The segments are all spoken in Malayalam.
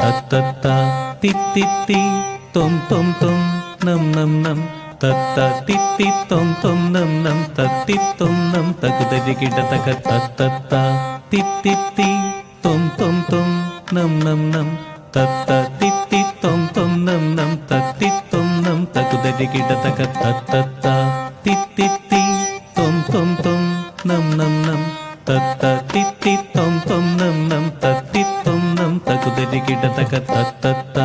തത്തത്ത തിത്തിത്തി തൊം തൊം തൊം നം നം നം തത്ത തിത്തി തൊം തൊം നം നം തത്തിത്തൊം നം തകുതരി കിടതക തത്തത്ത തിത്തിത്തി തൊം തൊം തൊം നം നം നം തത്ത തിത്തി തൊം തൊം നം നം തത്തിത്തൊം നം തകുതരി കിടതക തത്തത്ത തിത്തിത്തി തൊം തൊം തൊം നം നം നം തത്ത തിത്തി തൊം തൊം നം നം തത്തിത്തൊം നം തകുതരി കിടതക തത്തത്ത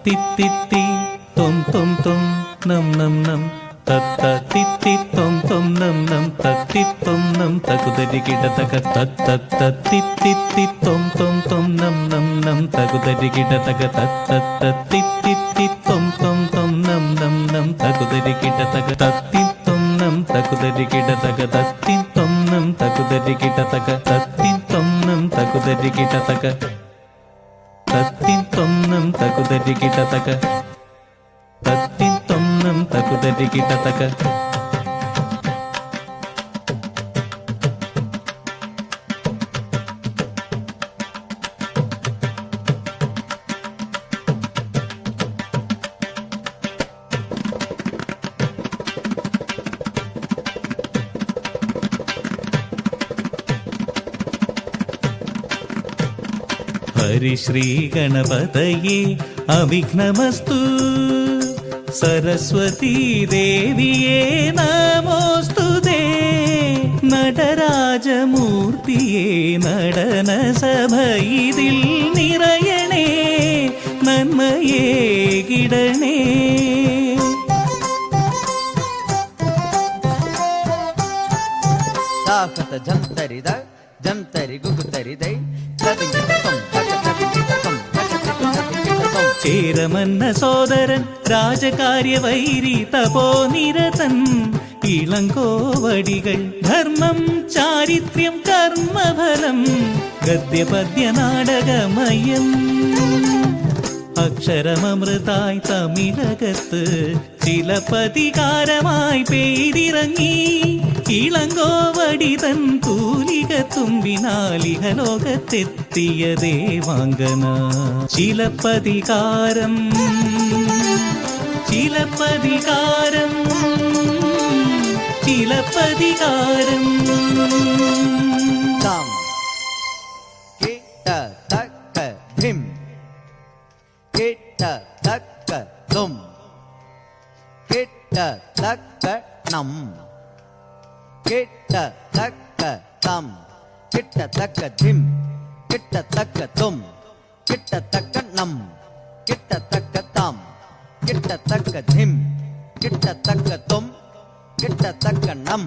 തിത്തിത്തി തൊം തൊം തൊം നം നം നം തത്ത തിത്തി തൊം തൊം നം നം തത്തിത്തൊം നം തകുതരി കിടതക തത്തത്ത തിത്തിത്തി തൊം തൊം തൊം നം നം നം തകുതരി കിടതക തത്തത്ത തിത്തിത്തി തൊം തൊം തൊം നം നം നം തകുതരി കിടതക തത്തിത്തൊം നം തകുതരി കിടതക തത്തിത്തൊം നം തകുതരി കിടതക തത്തിത്തൊം നം തകുതരി കിടതക തത്തിത്തൊം നം തകുതരി കിടതക തത്തിത്തൊം നം തകുതരി കിടതക. ഹരിശ്രീ ഗണപതയേ അവിഘ്നമസ്തു സരസ്വതീ ദേവിയേ നമോസ്തുതേ നടരാജമൂർത്തിയേ നടനസഭയിതിൽ നിറയണേ നന്മയേ കിടണേ. ജംതരിത ജംതരി ഗുഗുതരിതൈ ചേരമന്ന സോദരൻ രാജകാര്യവൈരി തപോനിരതൻ ഇളങ്കോവടികൾ ധർമ്മം ചാരിത്ര്യം കർമ്മഫലം ഗദ്യപദ്യ നാടകമയം അക്ഷരമമൃതായി തമിഴകത്ത് ചിലപ്പതികാരമായി പെയ്തിറങ്ങി ഇളങ്കോവടി തൻ തൂലിക തുമ്പിനാലിഹലോകത്തെത്തിയ ദേവാംഗന. ചിലപ്പതികാരം ചിലപ്പതികാരം ചിലപ്പതികാരം കിട്ട തക്ക ധിം കിട്ട തക്ക തും കിട്ട തക്ക നം കിട്ട തക്ക തം കിട്ട തക്ക ധിം കിട്ട തക്ക തും കിട്ട തക്ക നം കിട്ട തക്ക തം കിട്ട തക്ക ധിം കിട്ട തക്ക തും കിട്ട തക്ക നം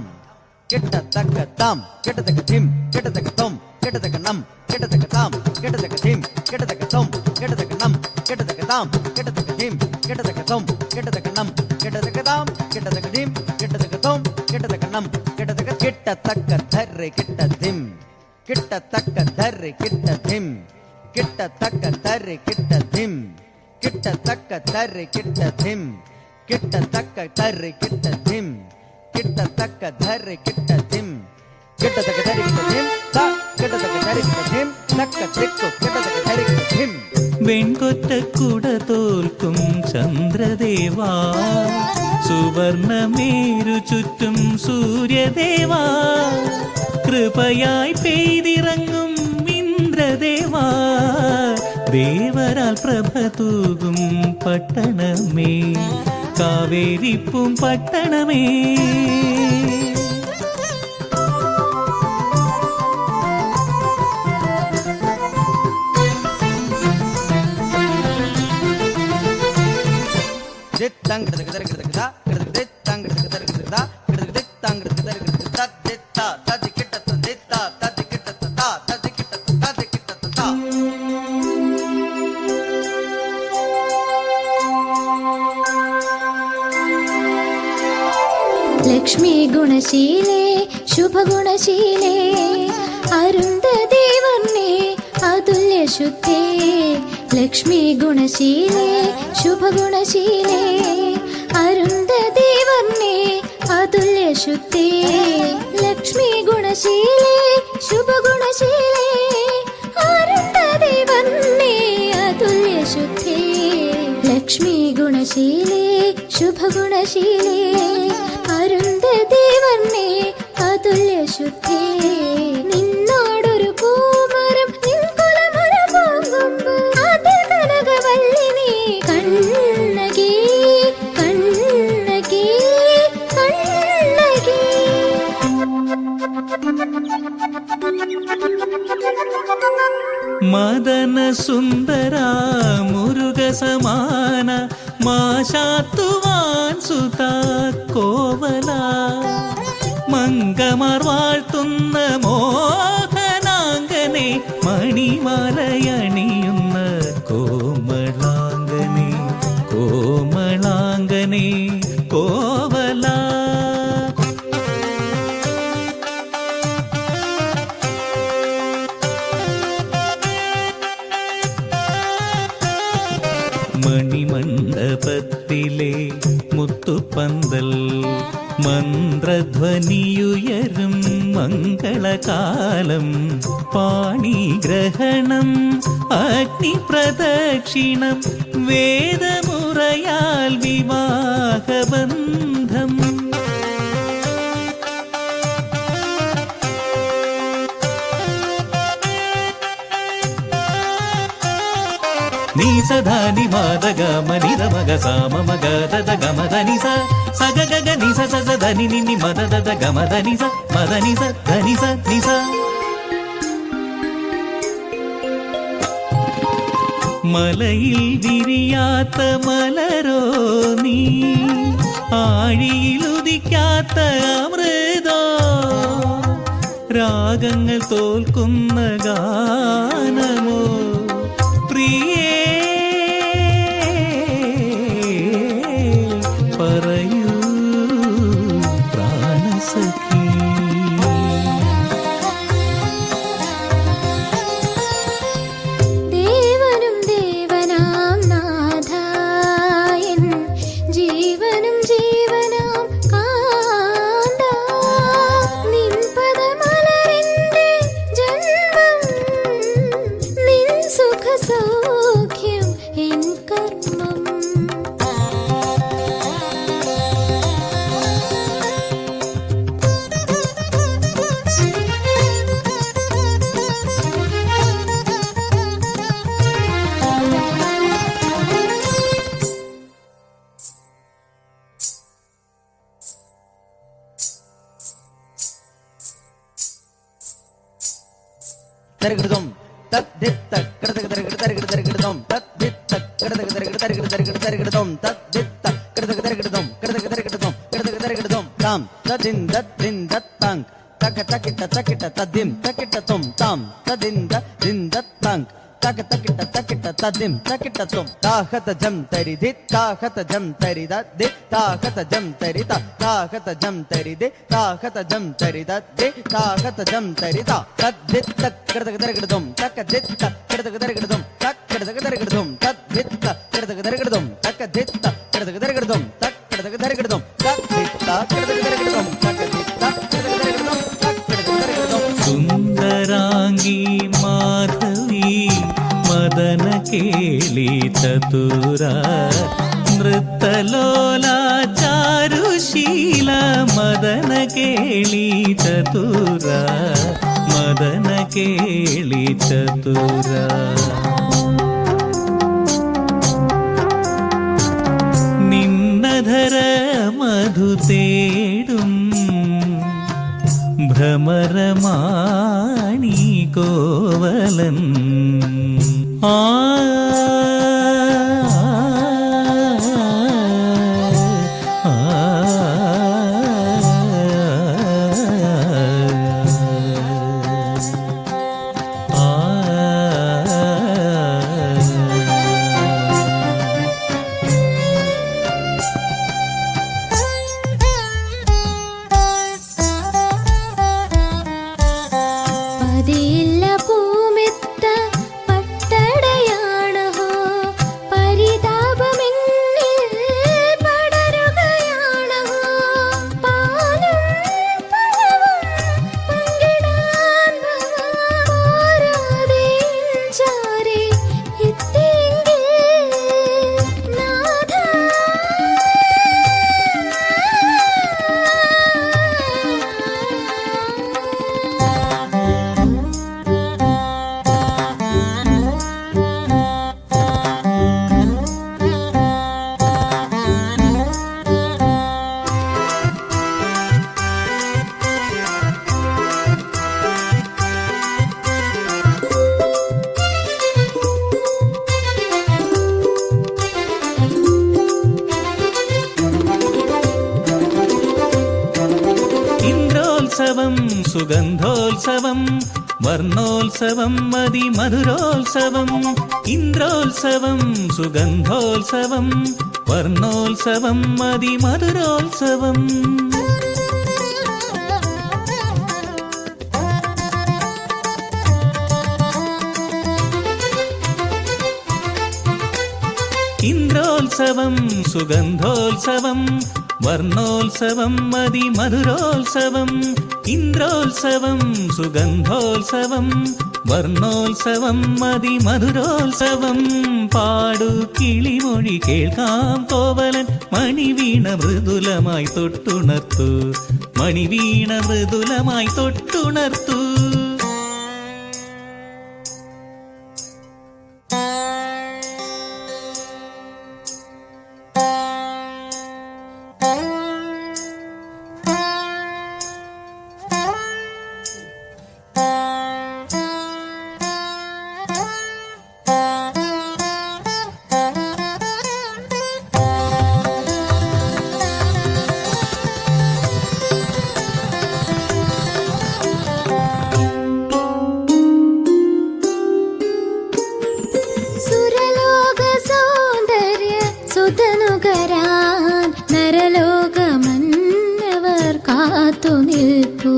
കിട്ട തക്ക തം കിട്ട തക്ക ധിം കിട്ട തക്ക തും കിട്ട തക്ക നം കിട്ട തക്ക തം കിട്ട തക്ക ധിം കിട്ട തക്ക തും കിട്ട തക്ക നം കിട്ട തക്ക തം കിട്ട തക്ക ധിം കിട്ട തക്ക തും കിട്ട തക്ക നം കിട്ട തക്ക തം കിട്ട തക്ക ധിം കിട്ട തക്ക തും കിട്ട തക്ക നം കിട്ട തക്ക കിട്ട തക്ക ധർരെ കിട്ട ധിം കിട്ട തക്ക ധർരെ കിട്ട ധിം കിട്ട തക്ക ധർരെ കിട്ട ധിം കിട്ട തക്ക ധർരെ കിട്ട ധിം കിട്ട തക്ക ധർരെ കിട്ട ധിം കിട്ട തക്ക ധർരെ കിട്ട ധിം കിട്ട തക്ക ധർരെ കിട്ട ധിം ത കിട്ട തക്ക ധർരെ കിട്ട ധിം തക്ക തിക്കു കിട്ട തക്ക ധർരെ കിട്ട ധിം. വെൺകൊറ്റക്കുട തോൽക്കും ചന്ദ്രദേവാ സുവർണമേരു ചുറ്റും സൂര്യദേവാ കൃപയായി പെയ്തിറങ്ങും ഇന്ദ്രദേവാ ദേവരാൽ പ്രഭ തൂകും പട്ടണമേ കാവേരിപ്പും പട്ടണമേ. ലക്ഷ്മി ഗുണശീലേ ശുഭഗുണശീലേ അരുന്ധതി വർണ്ണേ അതുല്യ ശുദ്ധേ ലക്ഷ്മി ഗുണശീലേ ശുഭഗുണശീലേ അരുന്ധതി വർണ്ണേ അതുല്യ ശുദ്ധേ ലക്ഷ്മി ഗുണശീലേ ശുഭഗുണശീലേ അരുന്ധതി വർണ്ണേ അതുല്യ ലക്ഷ്മി ഗുണശീലേ ശുഭഗുണശീലേ അരുന്ധതി വർണ്ണേ അതുല്യ ശുദ്ധേ നിന്നോടൊരു പൂമരം നിൻ കുലമുറ പോകുമ്പോ അതിൽ കനകവല്ലി നീ കണ്ണകി കണ്ണകി കണ്ണകി. മദന സുന്ദര മുരുക സമാന മാശാത്തുവാൻ സുത കോവല മംഗമാർ വാഴ്ത്തുന്ന മോഹനാംഗനെ മണിമാലയണിയുന്ന കോമളാംഗനെ കോമളാംഗനെ കോവല. മണിമണ്ഡപത്തിലെ മുത്തുപന്തൽ മന്ത്രധ്വനിയുയരും മംഗളകാലം പാണിഗ്രഹണം അഗ്നിപ്രദക്ഷിണം വേദമുറയാൽ വിവാഹബന്ധം. നീ സധാനി മാതഗ മനിത മഗ സാമ മഗ ദദ ഗമ ധനി സ സഗ ഗഗ നി സ സ ധനി നി നി മദ ദദ ഗമ ധനി സ മദനി സ ധനി സ നി സ. മലയിൽ വിരിയാത്ത മലരോ നീ ആഴിയിലുദിക്കാത്ത അമൃതോ രാഗങ്ങൾ തോൽക്കുന്ന ഗാനമോ പ്രിയേ പറയൂ പ്രാണസഖി. ദേവനും ദേവനാം നാഥായൻ ജീവനും ജീവനാം കാന്ത നിൻ പദമലരിന്റെ ജന്മം നിൻ സുഖസൗഖ്യം എൻ കർമ്മം. തരകിടതും തദ്ദിത്ത കിടതക തരകിട തരകിട തരകിടതും തദ്ദിത്ത കിടതക തരകിട തരകിട തരകിട തരകിടതും തദ്ദിത്ത കിടതക തരകിടതും കിടതക തരകിടതും കിടതക തരകിടതും താം തദിൻ ദദ്ദിൻ ദത്താങ് തക തകിട്ട തകിട്ട തദ്ദിം തകിട്ട തും താം തദിൻ ദദ്ദിൻ ദത്താങ് തക തകിട്ട തകിട്ട തദ്ദിം തകിട്ട തും താഹത ജം തരിദി താഹത ജം തരിദ ദി താഹത ജം തരിദ താഹത ജം തരിദി താഹത ജം തരിദ ദി താഹത ജം തരിദ തദ്ദിത്ത കിടതക തരകിടതും തകദിത്ത കിടതക തരകിടതും തകദിത്ത തരകിടതും തദ്ദിത്ത കിടതക തരകിടതും തകദിത്ത കിടതക തരകിടതും തകദിത്ത തരകിടതും തദ്ദിത്ത കിടതക തരകിടതും തകദിത്ത കിടതക തരകിടതും തകദിത്ത തരകിടതും. സുന്ദരാംഗി മാധവി മദന കേളി ചതുര നൃത്തലോല ചാരുശീല മദന കേളി ചതുര മദന കേളി ചതുര. നിന്നധര മധു തേടും ഭ്രമരമാണി കോവലൻ ആ പതിയില്ല പൂമെത്ത പട്ടടയാണ ഇന്ദ്രോത്സവം സുഗന്ധോത്സവം വർണ്ണോത്സവം മതിമധുരോത്സവം ഇന്ദ്രോത്സവം സുഗന്ധോത്സവം വർണ്ണോത്സവം മതിമധുരോത്സവം ഇന്ദ്രോത്സവം സുഗന്ധോത്സവം വർണ്ണോത്സവം മതിമധുരോത്സവം ഇന്ദ്രോത്സവം സുഗന്ധോത്സവം വർണ്ണോത്സവം മതിമധുരോത്സവം പാടു കിളിമൊഴി കേൾക്കാം കോവലൻ മണിവീണ മൃദുലമായി തൊട്ടുണർത്തു മണിവീണ മൃദുലമായി തൊട്ടുണർത്തു സുരലോക സൗന്ദര്യ സുതനുകരാൻ നരലോകമന്നവർ കാത്തു നിൽപ്പൂ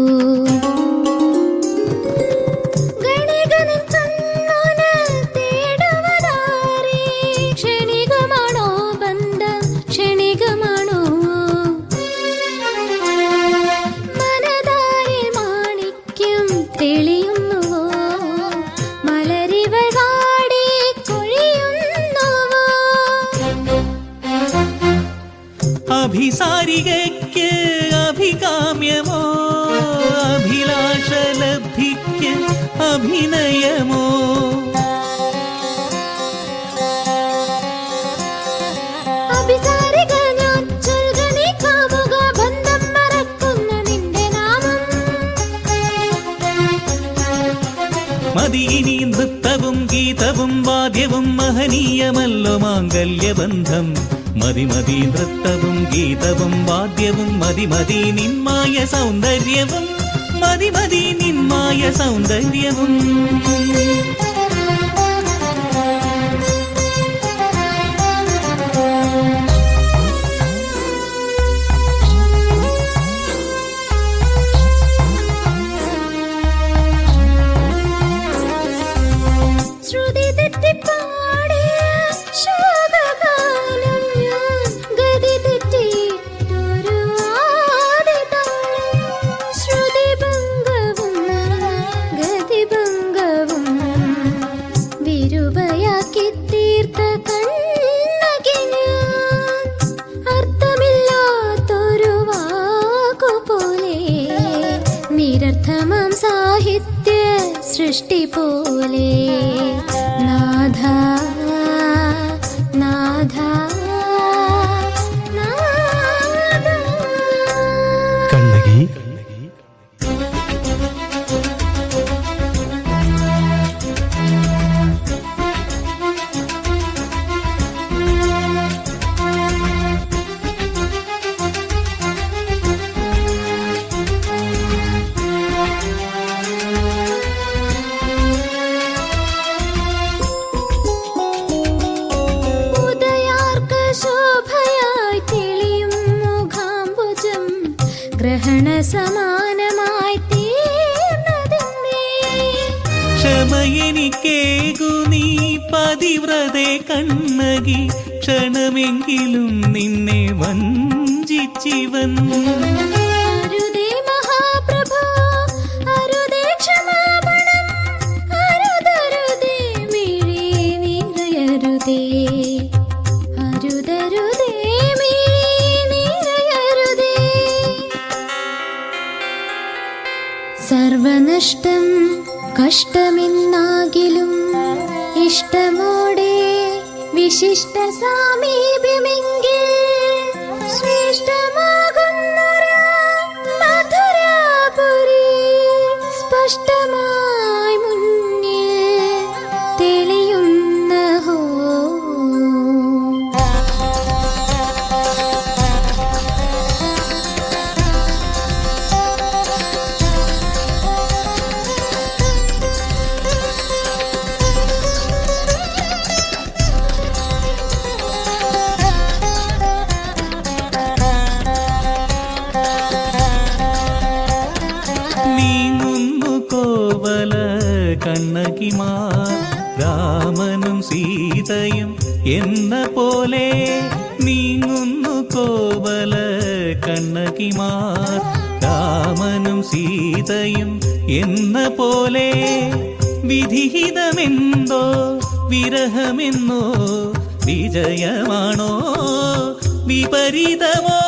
ഗണികനിൻ കണ്ണോന തേടുവതാരേ ക്ഷണികമാണോ ബന്ധം ക്ഷണികമാണോ മനതാരിൽ മാണിക്യം തെളിയുന്നുവോ മലരിവൾ വാടി കൊഴിയുന്നുവോ അഭിസാരികയ്ക്ക് അഭികാമ്യമോ അഭിലാഷലബ്ധിക്ക് അഭിനയമോ അഭിസാരിക ഞാൻ ചൊൽകനി കാമുക ബന്ധം മറക്കുന്ന നിന്റെ നാമം മതി ഇനി നൃത്തവും ഗീതവും വാദ്യവും മഹനീയമല്ലോ മാംഗല്യബന്ധം മതി മതി നൃത്തവും ഗീതവും വാദ്യവും മതി മതി നിന്മായ സൗന്ദര്യവും മതി മതി നിന്മായ സൗന്ദര്യവും ശ്രുതി തെറ്റിപ്പാടിയ ശോകകാലം ഞാൻ ഗതി തെറ്റിയിട്ടൊരു ആദിതാളം ശ്രുതിഭംഗവും ഗതിഭംഗവും വിരുപയാക്കി തീർത്ത കണ്ണകി ഞാൻ അർത്ഥമില്ലാത്തൊരു വാക്കുപോലെ നിരർത്ഥമാം സാഹിത്യ സൃഷ്ടി പോലെ നാഥ നാഥ നാഥ കണ്ണകി ഉദയാർക്ക ശോഭയായി തെളിയും മുഖാംബുജം ഗ്രഹണ സമാനമായി തീർന്നതിന്റെ ക്ഷമയെനിക്കേകു നീ പതിവ്രതേ കണ്ണകി ക്ഷണമെങ്കിലും നിന്നെ വഞ്ചിച്ചിവൻ അരുതേ മഹാപ്രഭോ അരുതേ ക്ഷമാപണം അരുതരുതേ മിഴി നിറയരുതേ അരുതരുതേ മിഴി നിറയരുതേ സർവനഷ്ടം കഷ്ടമെന്നാകിലും ഇഷ്ടമോടെ വിശിഷ്ട സാമീപ്യമെങ്കിൽ ശ്രേഷ്ഠമാകുന്നൊരു മധുരാപുരി സ്പഷ്ടമായി മുന്നിൽ തെളിയുന്ന ഹോ നീങ്ങുന്നു കോവല കണ്ണകിമാർ രാമനും സീതയും എന്ന പോലെ നീങ്ങുന്നു കോവല കണ്ണകിമാർ രാമനും സീതയും എന്ന പോലെ വിധിഹിതമെന്തോ വിരഹമെന്നോ വിജയമാണോ വിപരീതമോ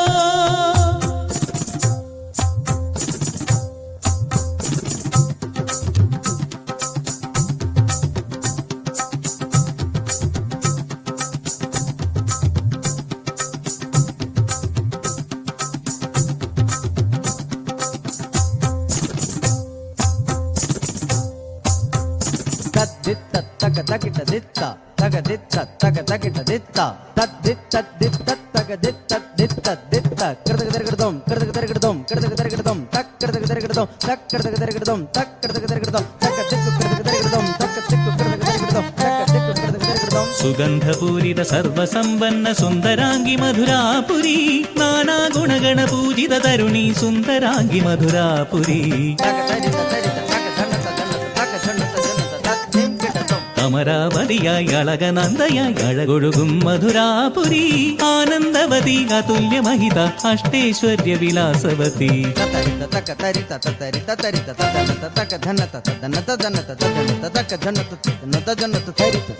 തദ്ദിത്ത തക തകിട ദിത്ത തകദിത്ത തക തകിട ദിത്ത തദ്ദിത്ത ദിത്ത തകദിത്ത ദിത്ത ദിത്ത കൃതകൃതകൃതം കൃതകൃതകൃതം കൃതകൃതകൃതം തക്കൃതകൃതകൃതം തക്കൃതകൃതകൃതം തക്കൃതകൃതകൃതം തക്കതിക്കു കൃതകൃതകൃതം തക്കതിക്കു കൃതകൃതകൃതം തക്കതിക്കു കൃതകൃതകൃതം സുഗന്ധപൂരിത സർവസമ്പന്ന സുന്ദരാംഗി മധുരാപുരി നാനാ ഗുണഗണ പൂജിത തരുണി സുന്ദരാംഗി മധുരാപുരി തകതരിത തരിത തകധനത ധനത തകധനത ധനത തദ്ദിങ്കിടതം അമരാവതിയായി അളകനന്ദയായി അഴകൊഴുകും മധുരാപുരി ആനന്ദവതി അതുല്യമഹിത അഷ്ടൈശ്വര്യ വിലാസവതി തതരിത തകതരിത തതരിത തരിത തദനത തകധനത തദനത ധനത തദനത തകധനത തദനത ധനത തരിത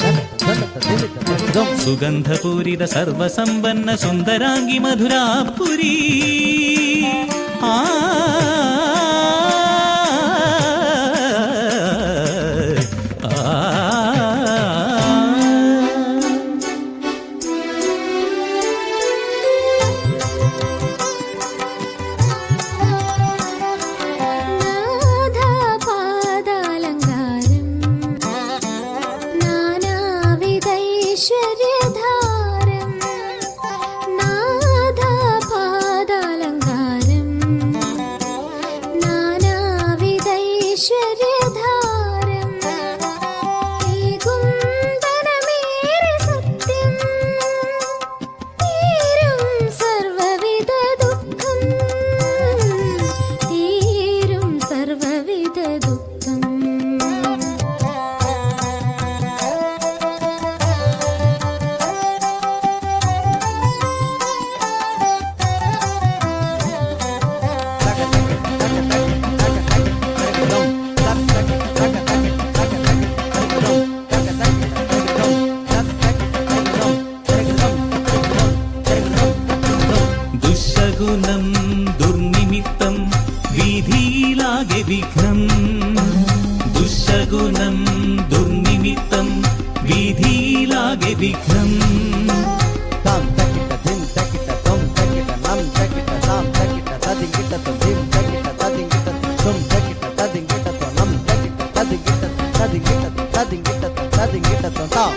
ധനത ദിലിത ധനതം സുഗന്ധപൂരിത സർവസമ്പന്ന സുന്ദരാംഗി മധുരാപുരി ആ നാദപാദാലങ്കാരം നാനാവിധൈശ്വര്യധാരം നാദപാദാലങ്കാരം നാനാവിധൈശ്വര്യധാരം ഏകും ധനമേറെ സത്യം തീരും സർവവിധ ദുഃഖം തീരും സർവവിധ ദുഃഖം ദുശകുനം ദുർനിമിത്തം വീതിയിലാകെ വിഘ്നം ദുശകുനം ദുർനിമിത്തം വീതിയിലാകെ വിഘ്നം താം തകിട ധിം തകിട തൊം തകിട നം തകിട താം തകിട തദിങ്കിട തൊം ധിം തകിട തദിങ്കിട തൊം തകിട തദിങ്കിട തൊം നം തകിട തദിങ്കിട തദിങ്കിട തദിങ്കിട തദിങ്കിട തൊം താം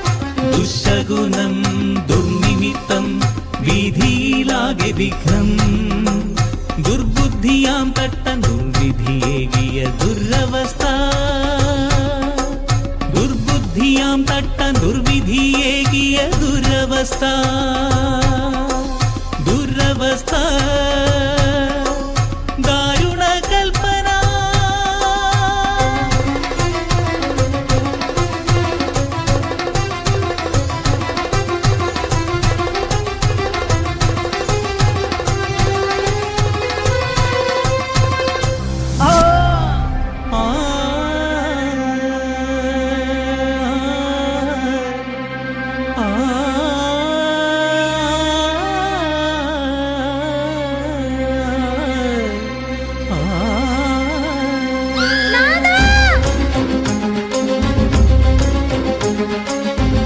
ദുശകുനം ദുർനിമിത്തം വീതിയിലാകെ വിഘ്നം ദുർബുദ്ധിയാം തട്ടൻ ദുർവിധിയേകിയ ദുരവസ്ഥ ദുർബുദ്ധിയാം തട്ടൻ ദുർവിധിയേകിയ ദുരവസ്ഥ ദുരവസ്ഥ ദാരുണ കൽപ്പന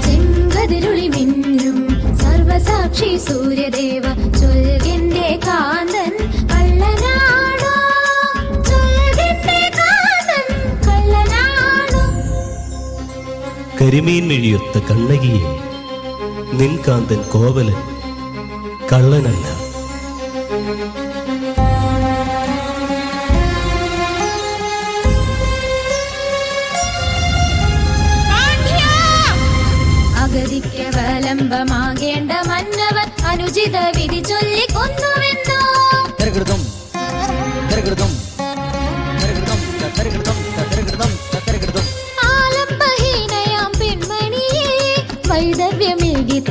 ചെങ്കതിരുളി മിന്നും സർവസാക്ഷി സൂര്യദേവ ചൊൽകെന്റെ കാന്തൻ കള്ളനാണോ ചൊൽകെന്റെ കാന്തൻ കള്ളനാണോ കരിമീൻ മെഴിയൊത്ത കണ്ണകിയെ നിൻകാന്തൻ കോവലൻ കള്ളനല്ല. അഗതിക്കവലംബമാകേണ്ട മന്നവൻ അനുചിത വിധി ചൊല്ലി കൊന്നുവെന്നോ തിരകിടുതും തിരകിടുതും തിരകിടുതും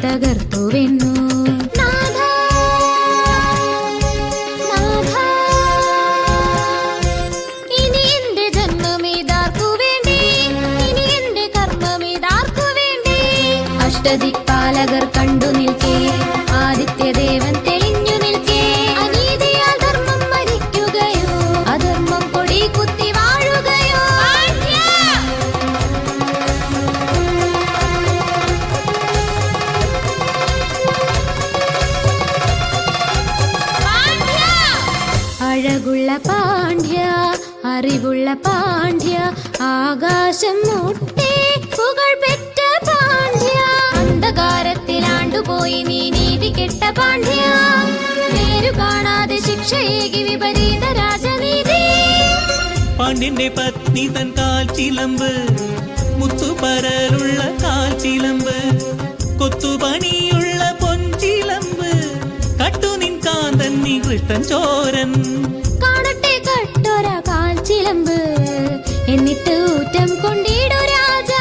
തകർത്തുവെന്നു. നാഥ, നാഥ, ഇനി എന്റെ ജന്മമേതാർക്കു വേണ്ടി, ഇനി എന്റെ കർമ്മമേതാർക്കു വേണ്ടി? അഷ്ടദിക്പാലകർ കണ്ടു നിൽക്കേ, ആദിത്യദേവൻ തെളിഞ്ഞു നിൽക്കേ. അനീതിയാൽ ധർമ്മം മരിക്കുകയോ, അധർമ്മം കൊടി കുത്തി വാഴുകയോ? അഴകുള്ള പാണ്ഡ്യ, അറിവുള്ള പാണ്ഡ്യ, ആകാശം മുട്ടേ പുകൾ പെറ്റ പാണ്ഡ്യ. അന്ധകാരത്തിലാണ്ടുപോയി നീ നീതി കെട്ട പാണ്ഡ്യ, നേരു കാണാതെ ശിക്ഷയേകി വിപരീത രാജനീതി. പാണ്ഡ്യന്റെ പത്നി തൻ കാൽ ചിലമ്പ്, മുത്തുപരലുള്ള കാൽ ചിലമ്പ്, കൊത്തുപണിയുള്ള പൊൻചിലമ്പ്, കട്ടുനിൻ കാന്തൻ നീ കൃഷ്ണൻ ചോരൻ. കാണട്ടെ കട്ടൊര കാൽ ചിലമ്പ്, എന്നിട്ട് ഊറ്റം കൊണ്ടിടു രാജ.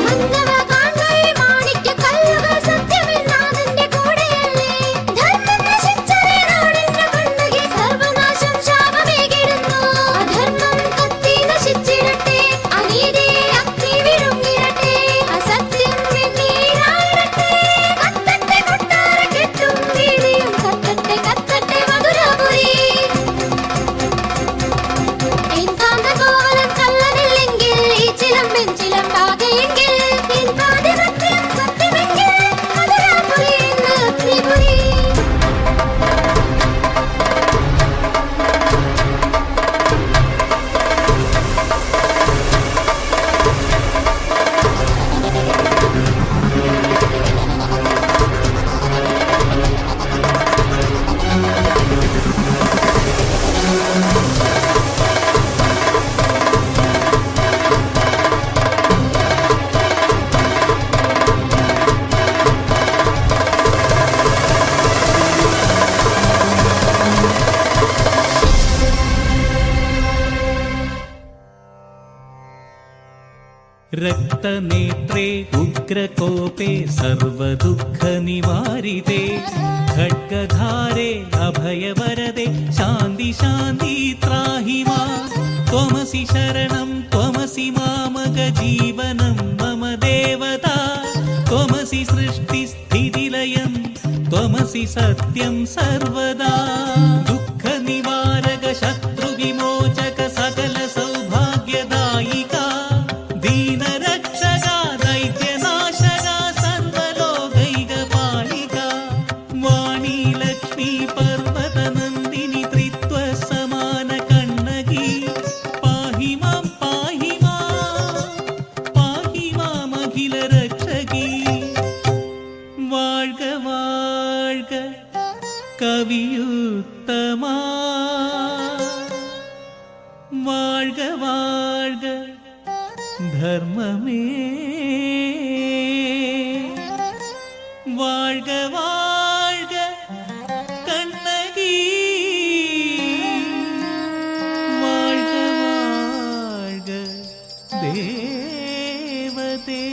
മന്നവ കാൺകൈ മാണിക്യ കല്ലുകൾ സത്യമെന്നാഥന്റെ കൂടെയല്ലേ? ധർമ്മം നശിച്ചതേ നാടിന്റെ കണ്ണകി, സർവനാശം ശാപമേകിടുന്നു. അധർമ്മം കത്തി നശിച്ചിടട്ടെ, അനീതിയെ അഗ്നി വിഴുങ്ങിടട്ടെ, അസത്യം വെണ്ണീരായിടട്ടെ. കത്തട്ടെ കൊട്ടാര കെട്ടും വീതിയും, കത്തട്ടെ കത്തട്ടെ മധുരാപുരി. എൻ കാന്തകോവലൻ കള്ളനില്ലെങ്കിൽ, ഈ ചിലമ്പൻ ചിലമ്പാകെയെങ്കിൽ, എൻ പാതിവൃത്യം സത്യമെങ്കിൽ, മധുരാപുരി എന്ന് അഗ്നിപുരി. രക്തനേത്രേ ഉഗ്രകോപേ സർവദുഃഖനിവാരിതേ, ഖഡ്ഗധാരേ അഭയവരദേ, ശാന്തി ശാന്തി ത്രാഹി മാം. ത്വമസി ശരണം ത്വമസി മാമക ജീവനം മമ ദേവതാ. ത്വമസി സൃഷ്ടിസ്ഥിതിലയം ത്വമസി സത്യം സർവദാ. ദുഃഖനിവാരക ശത്രുവിമോചക സകല സൗഭാഗ്യദായിക, ദീനരക്ഷക ദൈത്യനാശക സർവലോകൈകപാലിക. വാണി ലക്ഷ്മി പർവതനന്ദിനി ത്രിത്വസമാന കണ്ണകി, പാഹി മാം പാഹി മാം, പാഹി മാം അഖില രക്ഷകി. വാഴ്ക വാഴ്ക കവിയുത്തമാ, വാഴ്ക വാഴ്ക ധർമ്മമേ, വാഴ്ക വാഴ്ക കണ്ണകി, വാഴ്ക വാഴ്ക ദേവതേ.